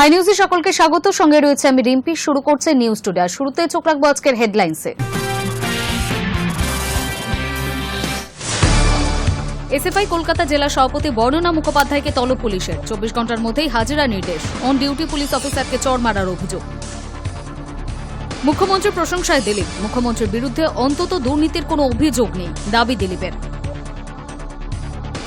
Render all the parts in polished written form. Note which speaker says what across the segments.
Speaker 1: High নিউজে সকলকে স্বাগত। সঙ্গে রয়েছে আমি রিম্পি। শুরু করছে নিউজ টুডে। শুরুতে চোখ রাখবো আজকের হেডলাইন্সে। এসএফআই কলকাতা জেলা সভাপতি বর্ণনা মুখোপাধ্যায়কে তলব পুলিশের। 24 ঘন্টার মধ্যেই হাজিরা নির্দেশ। অন ডিউটি পুলিশ অফিসারকে চড় মারার অভিযোগ। মুখ্যমন্ত্রীর প্রশংসায় দিলীপ। মুখ্যমন্ত্রীর বিরুদ্ধে অন্তত দুর্নীতির কোনো অভিযোগ নেই, দাবি দিলীপের।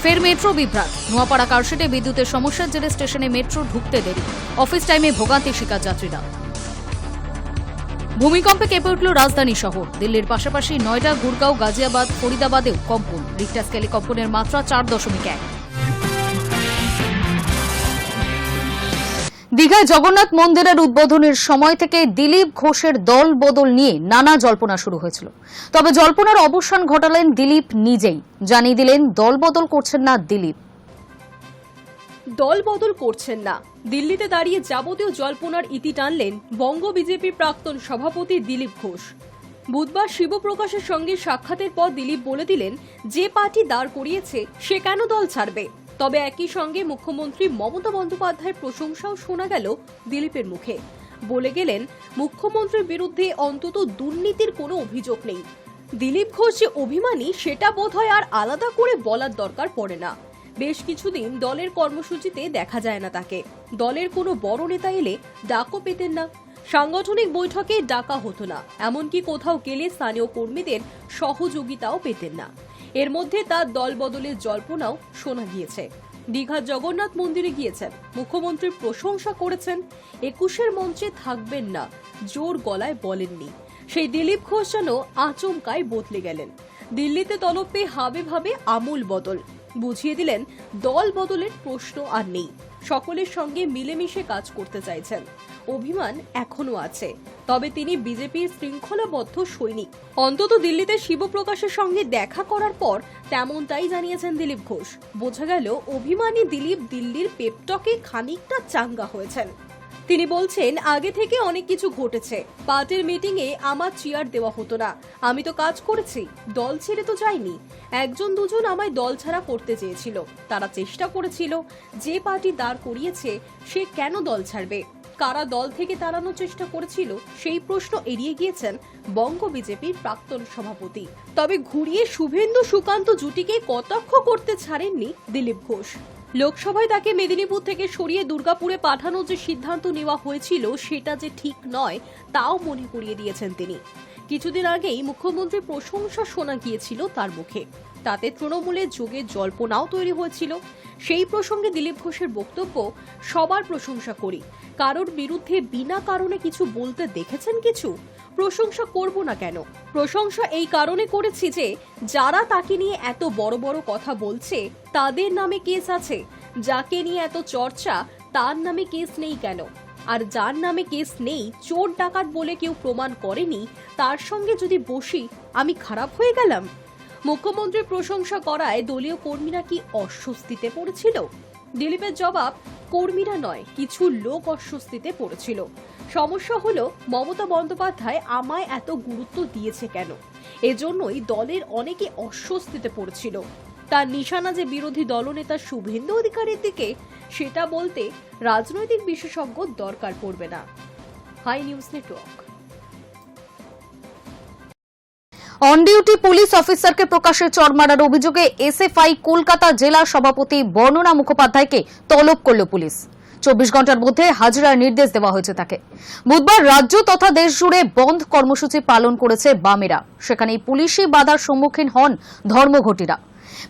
Speaker 1: ফের মেট্রো বিভ্রাট। নোয়াপাড়া কারশেডে বিদ্যুতের সমস্যার জেরে স্টেশনে মেট্রো ঢুকতে দেরি। অফিস টাইমে ভোগান্তির শিকার যাত্রীরা। ভূমিকম্পে কেঁপে উঠল রাজধানী শহর। দিল্লির পাশাপাশি নয়ডা, গুরগাঁও, গাজিয়াবাদ, ফরিদাবাদেও কম্পন। রিক্টার স্কেলে কম্পনের মাত্রা 4.1। দীঘায় জগন্নাথ মন্দিরের উদ্বোধনের সময় থেকে দিলীপ ঘোষের দল বদল নিয়ে নানা জল্পনা শুরু হয়েছিল। তবে জল্পনার অবসান ঘটালেন দিলীপ নিজেই। জানিয়ে দিলেন দল বদল করছেন না দিলীপ।
Speaker 2: দল বদল করছেন না। দিল্লিতে দাঁড়িয়ে যাবতীয় জল্পনার ইতি টানলেন বঙ্গ বিজেপির প্রাক্তন সভাপতি দিলীপ ঘোষ। বুধবার শিবপ্রকাশের সঙ্গে সাক্ষাতের পর দিলীপ বলে দিলেন, যে পার্টি দাঁড় করিয়েছে সে কেন দল ছাড়বে। তবে একই সঙ্গে মুখ্যমন্ত্রী মমতা বন্দ্যোপাধ্যায়ের প্রশংসাও শোনা গেল দিলীপের মুখে। বলে গেলেন, মুখ্যমন্ত্রীর বিরুদ্ধে অন্তত দুর্নীতির কোনো অভিযোগ নেই। দিলীপ ঘোষ যে অভিমানী সেটা বোধহয় আর আলাদা করে বলার দরকার পড়ে না। বেশ কিছুদিন দলের কর্মসূচিতে দেখা যায় না তাকে। দলের কোনো বড় নেতা এলে ডাকও পেতেন না। সাংগঠনিক বৈঠকে ডাকা হতো না। এমনকি কোথাও গেলে স্থানীয় কর্মীদের সহযোগিতাও পেতেন না। এর মধ্যে তার দল বদলের জল্পনাও শোনা গিয়েছে। দীঘার জগন্নাথ মন্দিরে গিয়েছেন, মুখ্যমন্ত্রীর প্রশংসা করেছেন, 21-এর মঞ্চে থাকবেন না জোর গলায় বলেননি। সেই দিলীপ ঘোষ যেন আচমকায় বদলে গেলেন। দিল্লিতে তলব পেয়ে হাবে ভাবে আমূল বদল। বুঝিয়ে দিলেন, দল বদলের প্রশ্ন আর নেই। সকলের সঙ্গে মিলেমিশে কাজ করতে চাইছেন। অভিমান এখনো আছে, তবে তিনি বিজেপির শৃঙ্খলাবদ্ধ সৈনিক। অন্তত দিল্লিতে শিবপ্রকাশের সঙ্গে দেখা করার পর তেমনটাই জানিয়েছেন দিলীপ ঘোষ। বোঝা গেল, অভিমানী দিলীপ দিল্লির পেপটকে খানিকটা চাঙ্গা হয়েছেন। তিনি বলছেন, আগে থেকে অনেক কিছু ঘটেছে। পার্টির মিটিংয়ে আমার চেয়ার দেওয়া হতো না। আমি তো কাজ করেছি, দল ছেড়ে তো যাইনি। একজন দুজন আমায় দল ছাড়া করতে চেয়েছিল। তারা চেষ্টা করেছিল, যে পার্টি দাঁড় করিয়েছে সে কেন দল ছাড়বে। কারা দল থেকে তাড়ানোর চেষ্টা করেছিল সেই প্রশ্ন এড়িয়ে গিয়েছেন বঙ্গ বিজেপির প্রাক্তন সভাপতি। তবে ঘুরিয়ে শুভেন্দু সুকান্ত জুটিকে কটাক্ষ করতে ছাড়েননি দিলীপ ঘোষ। লোকসভায় তাকে মেদিনীপুর থেকে সরিয়ে দুর্গাপুরে পাঠানোর যে সিদ্ধান্ত নেওয়া হয়েছিল সেটা যে ঠিক নয় তাও মনে করিয়ে দিয়েছেন তিনি। কিছুদিন আগেই মুখ্যমন্ত্রীর প্রশংসা শোনা গিয়েছিল তার মুখে। তাতে তৃণমূলের যোগের জল্পনাও তৈরি হয়েছিল। সেই প্রসঙ্গে দিলীপ ঘোষের বক্তব্য, সবার প্রশংসা করি, কারোর বিরুদ্ধে বিনা কারণে কিছু বলতে দেখেছেন কিছু? প্রশংসা করব না কেন? প্রশংসা এই কারণে করেছি যে যারা তাকে নিয়ে এত বড় বড় কথা বলছে তাদের নামে কেস আছে। যাকে নিয়ে এত চর্চা তার নামে কেস নেই কেন? আর যার নামে কেস নেই, চোর ডাকাত বলে কেউ প্রমাণ করেনি, তার সঙ্গে যদি বসি আমি খারাপ হয়ে গেলাম? মুখ্যমন্ত্রীর প্রশংসা করায় দলীয় কর্মীরা কি অস্বস্তিতে পড়েছিল? দিলীপের জবাব, কর্মীরা নয়, কিছু লোক অস্বস্তিতে পড়েছিল। সমস্যা হলো, মমতা বন্দ্যোপাধ্যায় আমায় এত গুরুত্ব দিয়েছে কেন? এজন্যই দলের অনেকে অস্বস্তিতে পড়েছিল। তার নিশানা যে বিরোধী দলনেতা শুভেন্দু অধিকারীর দিকে, সেটা বলতে রাজনৈতিক বিশেষজ্ঞ দরকার পড়বে না। Hi news network.
Speaker 1: On duty police অফিসারকে প্রকাশ্যে চড় মারার অভিযোগে এসএফআই কলকাতা জেলা সভাপতি বর্ণনা মুখোপাধ্যায়কে তলব করল পুলিশ। 24 ঘন্টার মধ্যে হাজিরার নির্দেশ দেওয়া হয়েছে তাকে। বুধবার রাজ্য তথা দেশ জুড়ে বন্ধ কর্মসূচি পালন করেছে বামেরা। সেখানেই পুলিশি বাধার সম্মুখীন হন ধর্মঘটিরা।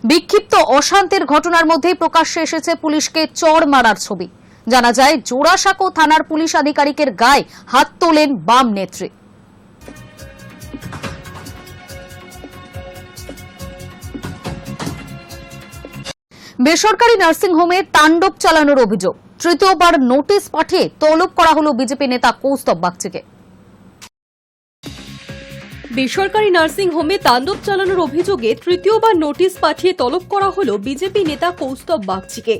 Speaker 1: বিক্ষিপ্ত অশান্তির ঘটনার মধ্যেই প্রকাশ্যে এসেছে পুলিশকে চড় মারার ছবি। জানা যায়, জোড়াসাঁকো থানার পুলিশ আধিকারিকের গায়ে হাত তোলেন বাম নেত্রী। বেসরকারি নার্সিংহোমে তাণ্ডব চালানোর অভিযোগ। তৃতীয়বার নোটিশ পাঠিয়ে তলব করা হলো বিজেপি নেতা কৌস্তব বাগচিকে।
Speaker 2: বেসরকারি নার্সিংহোমে তাণ্ডব চালানোর অভিযোগে তৃতীয়বার নোটিশ পাঠিয়ে তলব করা হলো বিজেপি নেতা কৌস্তব বাগচিকে।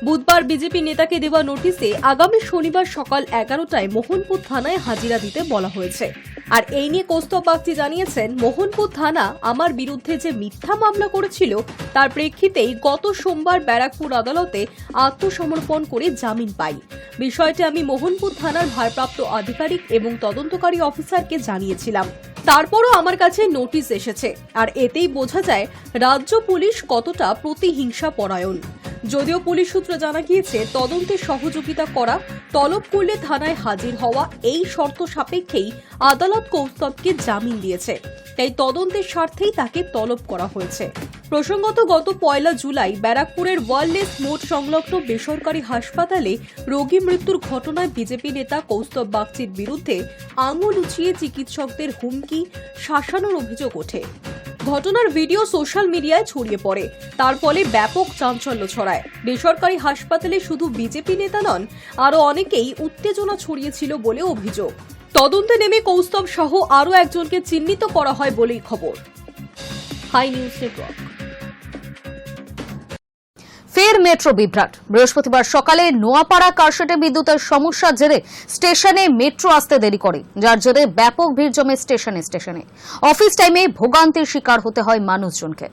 Speaker 2: বুধবার বিজেপি নেতাকে দেওয়া নোটিশে আগামী শনিবার সকাল 11টায় মোহনপুর থানায় হাজিরা দিতে বলা হয়েছে। আর এই নিয়ে কৌস্তব বাগচি জানিয়েছেন, মোহনপুর থানা আমার বিরুদ্ধে যে মিথ্যা মামলা করেছিল তার প্রেক্ষিতেই গত সোমবার ব্যারাকপুর আদালতে আত্মসমর্পণ করে জামিন পাই। বিষয়টি আমি মোহনপুর থানার ভারপ্রাপ্ত আধিকারিক এবং তদন্তকারী অফিসারকে জানিয়েছিলাম। তারপরও আমার কাছে নোটিশ এসেছে, আর এতেই বোঝা যায় রাজ্য পুলিশ কতটা প্রতিহিংসা পরায়ণ। যদিও পুলিশ সূত্রে জানা গিয়েছে, তদন্তে সহযোগিতা করা, তলব করলে থানায় হাজির হওয়া এই শর্ত সাপেক্ষেই আদালত কৌস্তবকে জামিন দিয়েছে। তাই তদন্তের স্বার্থেই তাকে তলব করা হয়েছে। প্রসঙ্গত, গত 1 জুলাই ব্যারাকপুরের ওয়ারলেস মোড় সংলগ্ন বেসরকারি হাসপাতালে রোগী মৃত্যুর ঘটনায় বিজেপি নেতা কৌস্তব বাগচির বিরুদ্ধে আঙুল উঁচিয়ে চিকিৎসকদের হুমকি, শাসানোর অভিযোগ ওঠে। ঘটনার ভিডিও সোশ্যাল মিডিয়ায় ছড়িয়ে পড়ে, তার ফলে ব্যাপক চাঞ্চল্য ছড়ায়। বেসরকারি হাসপাতালে শুধু বিজেপি নেতা নন, আরও অনেকেই উত্তেজনা ছড়িয়েছিল বলে অভিযোগ। তদন্তে নেমে কৌস্তব সহ আরও একজনকে চিহ্নিত করা হয় বলেই খবর। Hi news network.
Speaker 1: ফের মেট্রো বিভ্রাট। বৃহস্পতিবার সকালে নোয়াপাড়া কারশেডে বিদ্যুতের সমস্যার জেরে স্টেশনে মেট্রো আসতে দেরি করে, যার জেরে ব্যাপক ভিড় জমে স্টেশনে। অফিস টাইমে ভোগান্তির শিকার হতে হয় মানুষজনকে।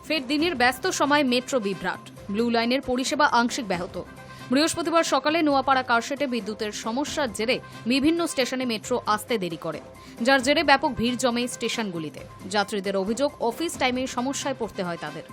Speaker 1: ফের দিনের ব্যস্ত সময় মেট্রো বিভ্রাট। ব্লু লাইনের পরিষেবা আংশিক ব্যাহত। বৃহস্পতিবার সকালে নোয়াপাড়া কারশেডে বিদ্যুতের সমস্যার জেরে বিভিন্ন স্টেশনে মেট্রো আসতে দেরি করে, যার জেরে ব্যাপক ভিড় জমে স্টেশনগুলিতে। যাত্রীদের অভিযোগ, অফিস টাইমে সমস্যায় পড়তে হয় তাদের।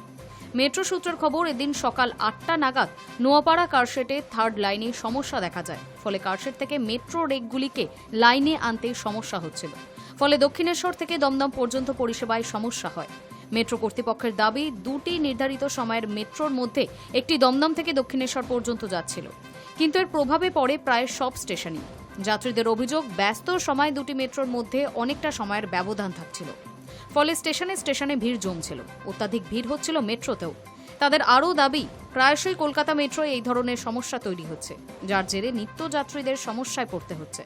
Speaker 1: মেট্রো সূত্রের খবর, এদিন সকাল 8টা নাগাদ নোয়াপাড়া কারশেডে 3rd লাইনে সমস্যা দেখা যায়। ফলে কারশেড থেকে মেট্রো রেকগুলিকে লাইনে আনতে সমস্যা হচ্ছিল। ফলে দক্ষিণেশ্বর থেকে দমদম পর্যন্ত পরিষেবায় সমস্যা হয়। মেট্রো কর্তৃপক্ষের দাবি, 2টি নির্ধারিত সময়ের মেট্রোর মধ্যে একটি দমদম থেকে দক্ষিণেশ্বর পর্যন্ত যাচ্ছিল, কিন্তু এর প্রভাবে পড়ে প্রায় সব স্টেশনই। যাত্রীদের অভিযোগ, ব্যস্ত সময় 2টি মেট্রোর মধ্যে অনেকটা সময়ের ব্যবধান থাকছিল। ফলে স্টেশনে ভিড় জমছিল। অত্যাধিক ভিড় হচ্ছিল মেট্রোতেও। তাদের আরও দাবি, প্রায়শই কলকাতা মেট্রোয় এই ধরনের সমস্যা তৈরি হচ্ছে, যার জেরে নিত্যযাত্রীদের সমস্যায় পড়তে হচ্ছে।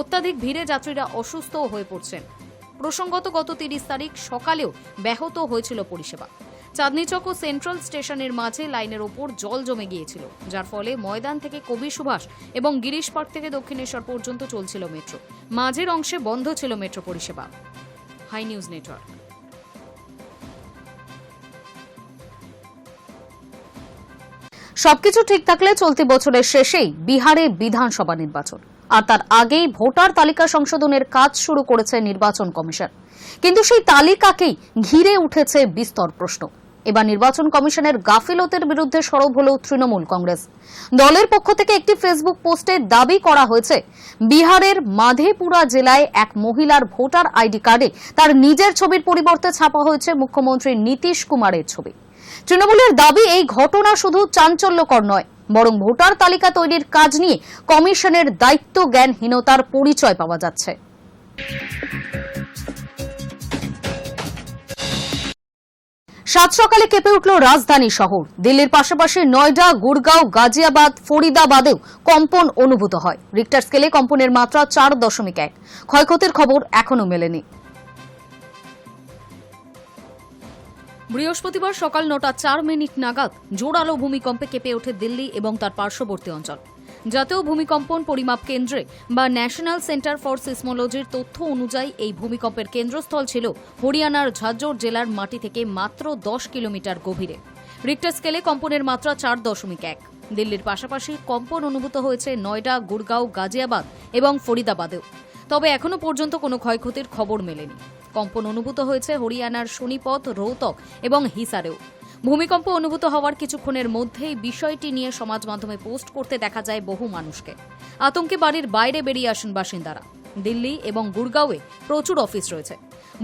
Speaker 1: অত্যাধিক ভিড়ে যাত্রীরা অসুস্থও হয়ে পড়ছেন। প্রসঙ্গত, গত 30 তারিখ সকালেও ব্যাহত হয়েছিল পরিষেবা। চাঁদনীচক ও সেন্ট্রাল স্টেশনের মাঝে লাইনের ওপর জল জমে গিয়েছিল, যার ফলে ময়দান থেকে কবি সুভাষ এবং গিরিশ পার্ক থেকে দক্ষিণেশ্বর পর্যন্ত চলছিল মেট্রো। মাঝের অংশে বন্ধ ছিল মেট্রো পরিষেবা। Hi news network. সবকিছু ঠিক থাকলে চলতি বছরের শেষেই বিহারে বিধানসভা নির্বাচন, আর তার আগেই ভোটার তালিকা সংশোধনের কাজ শুরু করেছে নির্বাচন কমিশন। কিন্তু সেই তালিকাকেই ঘিরে উঠেছে বিস্তর প্রশ্ন। এবার নির্বাচন কমিশনের গাফিলতির বিরুদ্ধে সরব হল তৃণমূল কংগ্রেস। দলের পক্ষ থেকে একটি ফেসবুক পোস্টে দাবি করা হয়েছে, বিহারের মাধেপুরা জেলায় এক মহিলার ভোটার আইডি কার্ডে তার নিজের ছবির পরিবর্তে ছাপা হয়েছে মুখ্যমন্ত্রী নীতিশ কুমারের ছবি। তৃণমূলের দাবি, এই ঘটনা শুধু চাঞ্চল্যকর নয়, বরং ভোটার তালিকা তৈরির কাজ নিয়ে কমিশনের দায়িত্ব জ্ঞানহীনতার পরিচয় পাওয়া যাচ্ছে। সাত সকালে কেঁপে উঠল রাজধানী শহর। দিল্লির পাশাপাশি নয়ডা, গুড়গাঁও, গাজিয়াবাদ, ফরিদাবাদেও কম্পন অনুভূত হয়। রিক্টার স্কেলে কম্পনের মাত্রা 4.1। ক্ষয়ক্ষতির খবর এখনো মেলেনি। বৃহস্পতিবার সকাল 9:04 নাগাদ জোরালো ভূমিকম্পে কেঁপে ওঠে দিল্লি এবং তার পার্শ্ববর্তী অঞ্চল। জাতীয় ভূমিকম্পন পরিমাপ কেন্দ্রে বা ন্যাশনাল সেন্টার ফর সিসমোলজির তথ্য অনুযায়ী এই ভূমিকম্পের কেন্দ্রস্থল ছিল হরিয়ানার ঝাজ্জর জেলার মাটি থেকে মাত্র 10 কিলোমিটার গভীরে। রিক্টার স্কেলে কম্পনের মাত্রা 4.1। দিল্লির পাশাপাশি কম্পন অনুভূত হয়েছে নয়ডা, গুড়গাঁও, গাজিয়াবাদ এবং ফরিদাবাদেও। তবে এখনো পর্যন্ত কোনো ক্ষয়ক্ষতির খবর মেলেনি। কম্পন অনুভূত হয়েছে হরিয়ানার সোনিপত, রোহতক এবং হিসারেও। ভূমিকম্প অনুভূত হওয়ার কিছুক্ষণের মধ্যেই বিষয়টি নিয়ে সমাজ মাধ্যমে পোস্ট করতে দেখা যায় বহু মানুষকে। আতঙ্কে বাড়ির বাইরে বেরিয়ে আসেন বাসিন্দারা। দিল্লি এবং গুড়গাঁওয়ে প্রচুর অফিস রয়েছে।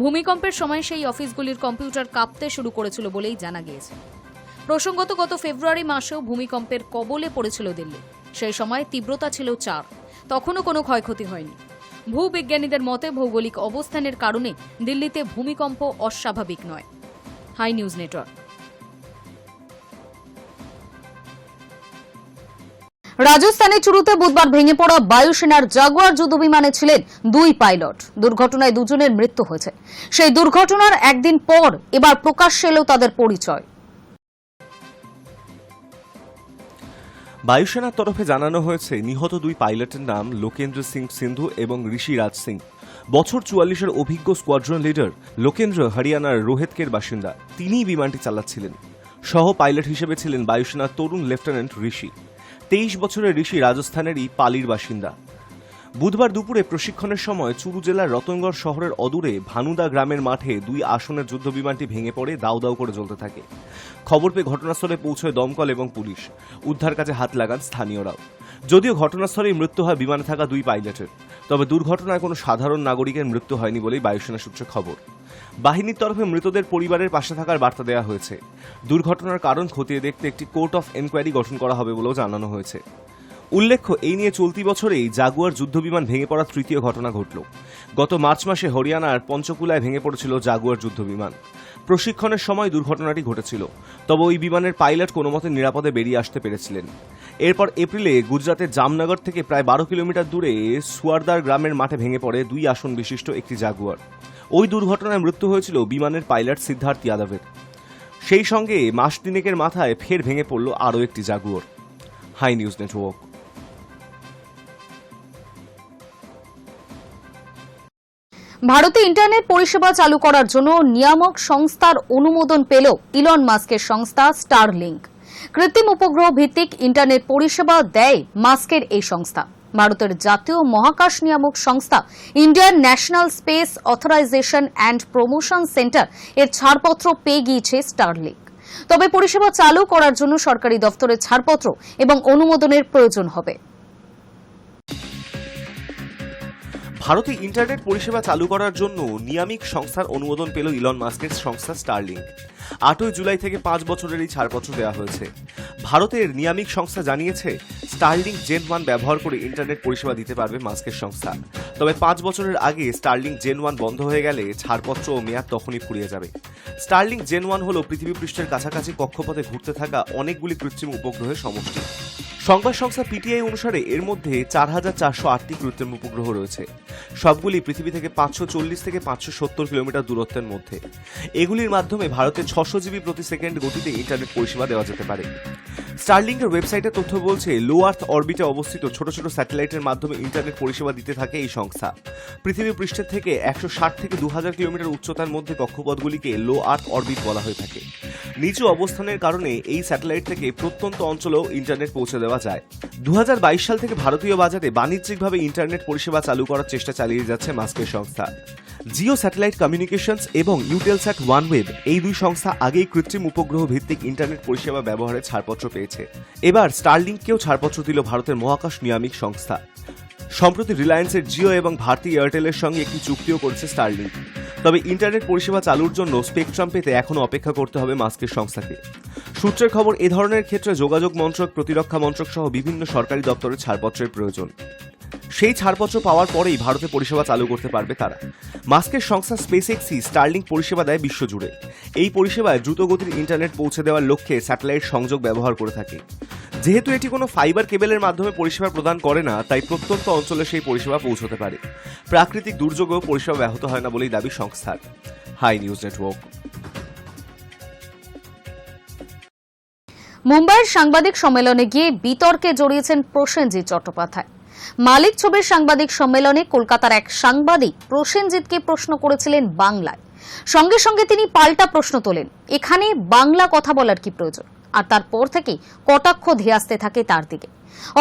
Speaker 1: ভূমিকম্পের সময় সেই অফিসগুলির কম্পিউটার কাঁপতে শুরু করেছিল বলেই জানা গিয়েছে। প্রসঙ্গত, গত ফেব্রুয়ারি মাসেও ভূমিকম্পের কবলে পড়েছিল দিল্লি। সেই সময় তীব্রতা ছিল 4। তখনও কোনো ক্ষয়ক্ষতি হয়নি। ভূবিজ্ঞানীদের মতে, ভৌগোলিক অবস্থানের কারণে দিল্লিতে ভূমিকম্প অস্বাভাবিক নয়। Hi news network. রাজস্থানে চুরুতে বুধবার ভেঙে পড়া বায়ুসেনার জাগুয়ার যুদ্ধবিমানে ছিলেন 2 পাইলট। দুর্ঘটনায় 2 জনের মৃত্যু হয়েছে। সেই দুর্ঘটনার একদিন পর এবার প্রকাশ্যে এলো তাদের পরিচয়।
Speaker 3: বায়ুসেনার তরফে জানানো হয়েছে নিহত দুই পাইলটের নাম লোকেন্দ্র সিং সিন্ধু এবং ঋষি রাজ সিং। বছর 44-এর অভিজ্ঞ স্কোয়াড্রন লিডার লোকেন্দ্র হরিয়ানার রোহেতকের বাসিন্দা, তিনিই বিমানটি চালাচ্ছিলেন। সহ পাইলট হিসেবে ছিলেন বায়ুসেনার তরুণ লেফটেন্যান্ট ঋষি। 23 বছরের ঋষি রাজস্থানেরই পালির বাসিন্দা। বুধবার দুপুরে প্রশিক্ষণের সময় চুরু জেলার রতনগড় শহরের অদূরে ভানুদা গ্রামের মাঠে দুই আসনের যুদ্ধ বিমানটি ভেঙে পড়ে দাউ দাউ করে জ্বলতে থাকে। খবর পেয়ে ঘটনাস্থলে পৌঁছয় দমকল এবং পুলিশ। উদ্ধার কাজে হাত লাগান স্থানীয়রাও। যদিও ঘটনাস্থলেই মৃত্যু হয় বিমানে থাকা দুই পাইলটের, তবে দুর্ঘটনায় কোনো সাধারণ নাগরিকের মৃত্যু হয়নি বলেই বায়ুসেনা সূত্রে খবর। বাহিনীর তরফে মৃতদের পরিবারের পাশে থাকার বার্তা দেওয়া হয়েছে। দুর্ঘটনার কারণ খতিয়ে দেখতে একটি কোর্ট অফ এনকোয়ারি গঠন করা হবে বলেও জানানো হয়েছে। উল্লেখ্য, এই নিয়ে চলতি বছরেই জাগুয়ার যুদ্ধবিমান ভেঙে পড়ার তৃতীয় ঘটনা ঘটল। গত মার্চ মাসে হরিয়ানার পঞ্চকুলায় ভেঙে পড়েছিল জাগুয়ার যুদ্ধবিমান। প্রশিক্ষণের সময় দুর্ঘটনাটি ঘটেছিল, তবে ওই বিমানের পাইলট কোনো মতে নিরাপদে বেরিয়ে আসতে পেরেছিলেন। এরপর এপ্রিলে গুজরাতের জামনগর থেকে প্রায় 12 কিলোমিটার দূরে সুয়ারদার গ্রামের মাঠে ভেঙে পড়ে 2 আসন বিশিষ্ট একটি জাগুয়ার। ওই দুর্ঘটনায় মৃত্যু হয়েছিল বিমানের পাইলট সিদ্ধার্থ যাদবের। সেই সঙ্গে মাস তিনেকের মাথায় ফের ভেঙে পড়ল আরও একটি জাগুয়ার। Hi news network.
Speaker 1: ভারতে ইন্টারনেট পরিষেবা চালু করার জন্য নিয়ামক সংস্থার অনুমোদন পেল ইলন মাস্কের সংস্থা স্টারলিংক। কৃত্রিম উপগ্রহ ভিত্তিক ইন্টারনেট পরিষেবা দেয় মাস্কের এই সংস্থা। ভারতের জাতীয় মহাকাশ নিয়ামক সংস্থা Indian national space authorisation and promotion centre এর ছাড়পত্র পেয়ে গিয়েছে স্টারলিংক। তবে পরিষেবা চালু করার জন্য সরকারি দপ্তরের ছাড়পত্র এবং অনুমোদনের প্রয়োজন হবে।
Speaker 3: ভারতে ইন্টারনেট পরিষেবা চালু করার জন্য নিয়ামক সংস্থার অনুমোদন পেল ইলন মাস্কের সংস্থা স্টারলিংক। 8 জুলাই থেকে 5 বছরের এই ছাড়পত্র দেওয়া হয়েছে। ভারতের নিয়ামক সংস্থা জানিয়েছে, স্টারলিংক জেন 1 ব্যবহার করে ইন্টারনেট পরিষেবা দিতে পারবে মাস্কের সংস্থা। তবে 5 বছরের আগে স্টারলিংক জেন 1 বন্ধ হয়ে গেলে ছাড়পত্র ও মেয়াদ তখনই ফুরিয়ে যাবে। স্টারলিংক জেন 1 হল পৃথিবী পৃষ্ঠের কাছাকাছি কক্ষপথে ঘুরতে থাকা অনেকগুলি কৃত্রিম উপগ্রহের সমষ্টি। সংবাদ সংস্থা পিটিআই অনুসারে এর মধ্যে 4408টি কৃত্রিম উপগ্রহ রয়েছে। সবগুলি পৃথিবী থেকে 540 থেকে 570 কিলোমিটার দূরত্বের মধ্যে। এগুলির মাধ্যমে ভারতে 600 জিবি প্রতি সেকেন্ড গতিতে ইন্টারনেট পরিষেবা দেওয়া যেতে পারে। স্টারলিংকের ওয়েবসাইটে তথ্য বলছে, লো আর্থ অরবিটে অবস্থিত ছোট ছোট স্যাটেলাইটের মাধ্যমে ইন্টারনেট পরিষেবা দিতে থাকে এই সংস্থা। পৃথিবী পৃষ্ঠের থেকে 160 থেকে 2000 কিলোমিটার উচ্চতার মধ্যে কক্ষপথগুলিকে লো আর্থ অরবিট বলা হয়ে থাকে। নিচু অবস্থানের কারণে এই স্যাটেলাইট থেকে প্রত্যন্ত অঞ্চলেও ইন্টারনেট পৌঁছে দেওয়া যায়। 2022 সাল থেকে ভারতীয় বাজারে বাণিজ্যিকভাবে ইন্টারনেট পরিষেবা চালু করার চেষ্টা চালিয়ে যাচ্ছে মাস্কের সংস্থা। জিও স্যাটেলাইট কমিউনিকেশনস এবং ইউটেলস্যাট ওয়ানওয়েব এই দুই সংস্থা আগেই কৃত্রিম উপগ্রহ ভিত্তিক ইন্টারনেট পরিষেবা ব্যবহারের ছাড়পত্র পেয়েছে। এবার স্টারলিংককেও ছাড়পত্র দিল ভারতের মহাকাশ নিয়ামক সংস্থা। সম্প্রতি রিলায়েন্সের জিও এবং ভারতী এয়ারটেলের সঙ্গে একটি চুক্তিও করেছে স্টারলিংক। তবে ইন্টারনেট পরিষেবা চালুর জন্য স্পেকট্রাম পেতে এখনও অপেক্ষা করতে হবে মাস্কের সংস্থাকে। সূত্রের খবর, এ ধরনের ক্ষেত্রে যোগাযোগ মন্ত্রক, প্রতিরক্ষা মন্ত্রক সহ বিভিন্ন সরকারি দপ্তরের ছাড়পত্রের প্রয়োজন। সেই ছাড়পত্র পাওয়ার পরেই ভারতে পরিষেবা চালু করতে পারবে তারা। মাস্কের সংস্থা স্পেসএক্সই স্টারলিংক পরিষেবা দেয় বিশ্বজুড়ে। এই পরিষেবায় দ্রুতগতির ইন্টারনেট পৌঁছে দেওয়ার লক্ষ্যে স্যাটেলাইট সংযোগ ব্যবহার করে থাকে। যেহেতু এটি কোনো ফাইবার কেবলের মাধ্যমে পরিষেবা প্রদান করে না, তাই প্রত্যন্ত অঞ্চলে সেই পরিষেবা পৌঁছতে পারে। প্রাকৃতিক দুর্যোগেও পরিষেবা ব্যাহত হয় না বলেই দাবি সংস্থার। Hi news network.
Speaker 1: মুম্বাইয়ের সাংবাদিক সম্মেলনে গিয়ে বিতর্কে জড়িয়েছেন প্রসেনজিৎ চট্টোপাধ্যায়। মালিক ছবির সাংবাদিক সম্মেলনে কলকাতার এক সাংবাদিক প্রসেনজিৎকে প্রশ্ন করেছিলেন বাংলায়। সঙ্গে সঙ্গে তিনি পাল্টা প্রশ্ন তোলেন, এখানে বাংলা কথা বলার কি প্রয়োজন? আর তারপর থেকেই কটাক্ষ ধেয়ে আসতে থাকে তার দিকে।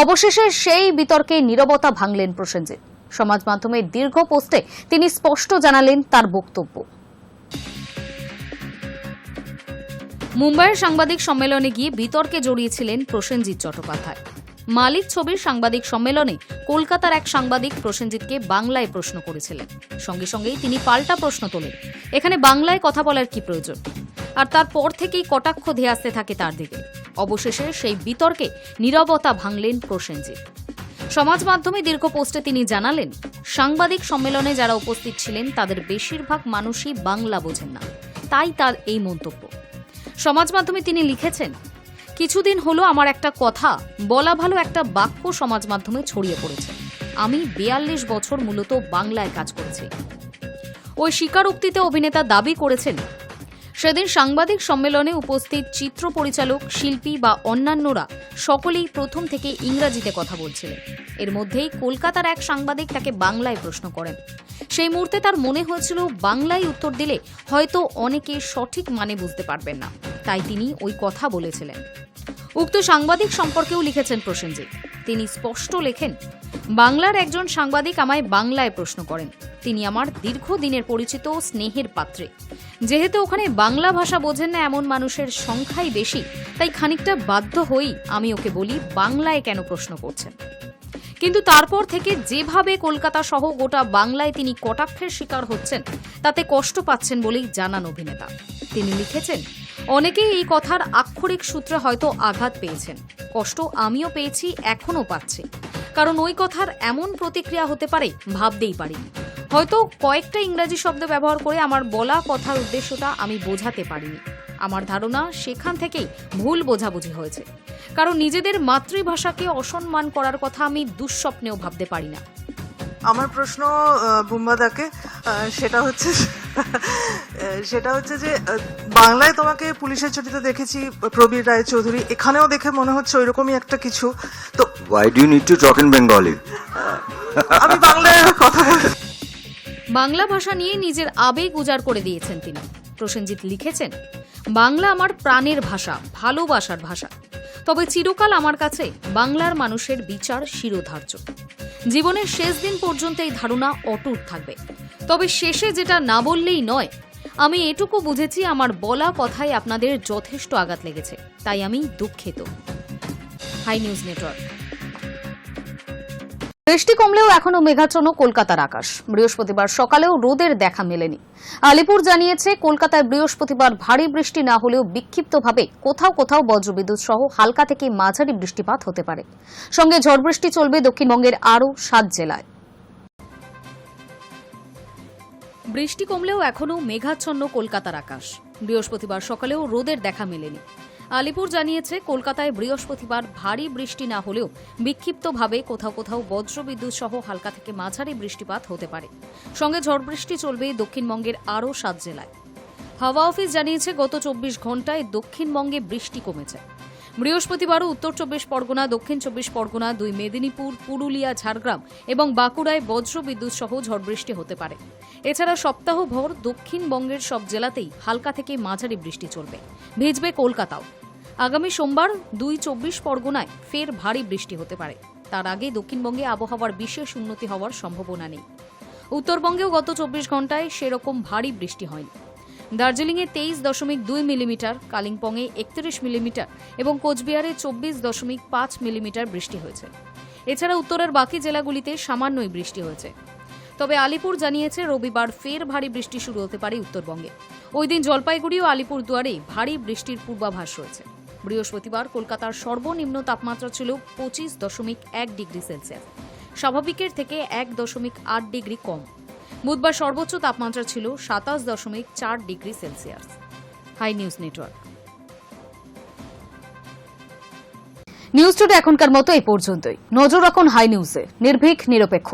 Speaker 1: অবশেষে সেই বিতর্কে নীরবতা ভাঙলেন প্রসেনজিৎ। সমাজ মাধ্যমের দীর্ঘ পোস্টে তিনি স্পষ্ট জানালেন তার বক্তব্য। মুম্বাইয়ের সাংবাদিক সম্মেলনে গিয়ে বিতর্কে জড়িয়েছিলেন প্রসেনজিৎ চট্টোপাধ্যায়। মালিক ছবির সাংবাদিক সম্মেলনে কলকাতার এক সাংবাদিক প্রসেনজিৎকে বাংলায় প্রশ্ন করেছিলেন। সঙ্গে সঙ্গেই তিনি পাল্টা প্রশ্ন তোলেন, এখানে বাংলায় কথা বলার কি প্রয়োজন? আর তারপর থেকেই কটাক্ষ ধেয়ে আসতে থাকে তার দিকে। অবশেষে সেই বিতর্কে নীরবতা ভাঙলেন প্রসেনজিৎ। সমাজ মাধ্যমে দীর্ঘ পোস্টে তিনি জানালেন, সাংবাদিক সম্মেলনে যারা উপস্থিত ছিলেন তাদের বেশিরভাগ মানুষই বাংলা বোঝেন না, তাই তার এই মন্তব্য। সমাজ মাধ্যমে তিনি লিখেছেন, কিছুদিন হলো আমার একটা কথা বলা ভালো একটা বাক্য সমাজ মাধ্যমে ছড়িয়ে পড়েছে। আমি 42 বছর মূলত বাংলায় কাজ করেছি। ওই স্বীকারোক্তিতে অভিনেতা দাবি করেছেন, সেদিন সাংবাদিক সম্মেলনে উপস্থিত চিত্র পরিচালক, শিল্পী বা অন্যান্যরা সকলেই প্রথম থেকে ইংরাজিতে কথা বলছিলেন। এর মধ্যেই কলকাতার এক সাংবাদিক তাকে বাংলায় প্রশ্ন করেন। সেই মুহূর্তে তার মনে হয়েছিল বাংলায় উত্তর দিলে হয়তো অনেকে সঠিক মানে বুঝতে পারবেন না, তাই তিনি ওই কথা বলেছিলেন। উক্ত সাংবাদিক সম্পর্কেও লিখেছেন প্রসেনজিৎ। তিনি স্পষ্ট লেখেন, বাংলার একজন সাংবাদিক আমায় বাংলায় প্রশ্ন করেন। তিনি আমার দীর্ঘদিনের পরিচিত স্নেহের পাত্রে। যেহেতু ওখানে বাংলা ভাষা বোঝেন না এমন মানুষের সংখ্যাই বেশি, তাই খানিকটা বাধ্য হই আমি ওকে বলি বাংলায় কেন প্রশ্ন করছেন। কিন্তু তারপর থেকে যেভাবে কলকাতা সহ গোটা বাংলায় তিনি কটাক্ষের শিকার হচ্ছেন, তাতে কষ্ট পাচ্ছেন বলেই জানান অভিনেতা। তিনি লিখেছেন, অনেকেই এই কথার আক্ষরিক সূত্রে হয়তো আঘাত পেয়েছেন। কষ্ট আমিও পেয়েছি, এখনো পাচ্ছি। কারণ ওই কথার এমন প্রতিক্রিয়া হতে পারে ভাবতেই পারিনি। হয়তো কয়েকটা ইংরাজি শব্দ ব্যবহার করে আমার বলা কথার উদ্দেশ্যটা আমি বোঝাতে পারিনি। আমার ধারণা সেখান থেকেই ভুল বোঝাবুঝি হয়েছে। কারণ নিজেদের মাতৃভাষাকে অসম্মান করার কথা আমি দুঃস্বপ্নেও ভাবতে পারি না।
Speaker 4: আমার প্রশ্ন বুম্বাদাকে, সেটা হচ্ছে যে বাংলায় তোমাকে পুলিশের ছুটিতে দেখেছি প্রবীর রায়চৌধুরী, এখানেও দেখে মনে হচ্ছে ওইরকমই একটা কিছু। তো
Speaker 5: Why do you need to talk in Bengali?
Speaker 4: আমি বাংলায় কথা বলছি।
Speaker 1: বাংলা ভাষা নিয়ে নিজের আবেগ উজাড় করে দিয়েছেন তিনি। প্রসেনজিৎ লিখেছেন, বাংলা আমার প্রাণের ভাষা, ভালোবাসার ভাষা। তবে চিরকাল আমার কাছে বাংলার মানুষের বিচার শিরোধার্য। জীবনের শেষ দিন পর্যন্ত এই ধারণা অটুট থাকবে। তবে শেষে যেটা না বললেই নয়, আমি এটুকু বুঝেছি আমার বলা কথায় আপনাদের যথেষ্ট আঘাত লেগেছে, তাই আমি দুঃখিত। Hi news network. বৃষ্টি কমলেও এখনো মেঘাচ্ছন্ন কলকাতার আকাশ। বৃহস্পতিবার সকালেও রোদের দেখা মেলেনি। আলিপুর জানিয়েছে, কলকাতায় বৃহস্পতিবার ভারী বৃষ্টি না হলেও বিক্ষিপ্তভাবে কোথাও কোথাও বজ্রবিদ্যুৎ সহ হালকা থেকে মাঝারি বৃষ্টিপাত হতে পারে। সঙ্গে ঝড় বৃষ্টি চলবে দক্ষিণবঙ্গের আরও 7 জেলায়। বৃষ্টি কমলেও এখনো মেঘাচ্ছন্ন কলকাতার আকাশ। বৃহস্পতিবার সকালেও রোদের দেখা মেলেনি। আলিপুর জানিয়েছে, কলকাতায় বৃহস্পতিবার ভারী বৃষ্টি না হলেও বিক্ষিপ্তভাবে কোথাও কোথাও বজ্রবিদ্যুৎ সহ হালকা থেকে মাঝারি বৃষ্টিপাত হতে পারে। সঙ্গে ঝড় বৃষ্টি চলবে দক্ষিণবঙ্গের আরও 7 জেলায়। হাওয়া অফিস জানিয়েছে, গত 24 ঘন্টায় দক্ষিণবঙ্গে বৃষ্টি কমেছে। বৃহস্পতিবারও উত্তর 24 পরগনা, দক্ষিণ 24 পরগনা, 2 মেদিনীপুর, পুরুলিয়া, ঝাড়গ্রাম এবং বাঁকুড়ায় বজ্রবিদ্যুৎ সহ ঝড় বৃষ্টি হতে পারে। এছাড়া সপ্তাহভর দক্ষিণবঙ্গের সব জেলাতেই হালকা থেকে মাঝারি বৃষ্টি চলবে। ভিজবে কলকাতাও। আগামী সোমবার 2 24 পরগনায় ফের ভারী বৃষ্টি হতে পারে। তার আগে দক্ষিণবঙ্গে আবহাওয়ার বিশেষ উন্নতি হওয়ার সম্ভাবনা নেই। উত্তরবঙ্গেও গত 24 ঘন্টায় সেরকম ভারী বৃষ্টি হয়নি। দার্জিলিংয়ে 23.2 মিলিমিটার, কালিম্পংয়ে 31 মিলিমিটার এবং কোচবিহারে 24.5 মিলিমিটার বৃষ্টি হয়েছে। এছাড়া উত্তরের বাকি জেলাগুলিতে সামান্যই বৃষ্টি হয়েছে। তবে আলিপুর জানিয়েছে, রবিবার ফের ভারী বৃষ্টি শুরু হতে পারে উত্তরবঙ্গে। ওই দিন জলপাইগুড়ি ও আলিপুরদুয়ারে ভারী বৃষ্টির পূর্বাভাস রয়েছে। বৃহস্পতিবার কলকাতার সর্বনিম্ন তাপমাত্রা ছিল 25.1 ডিগ্রি সেলসিয়াস, স্বাভাবিকের থেকে 1.8 ডিগ্রি কম। বুধবার সর্বোচ্চ তাপমাত্রা ছিল 27.4 degree Celsius. Hi news network. News today এখনকার মতো এই পর্যন্তই। নজর রাখুন হাই নিউজে, নির্ভীক, নিরপেক্ষ।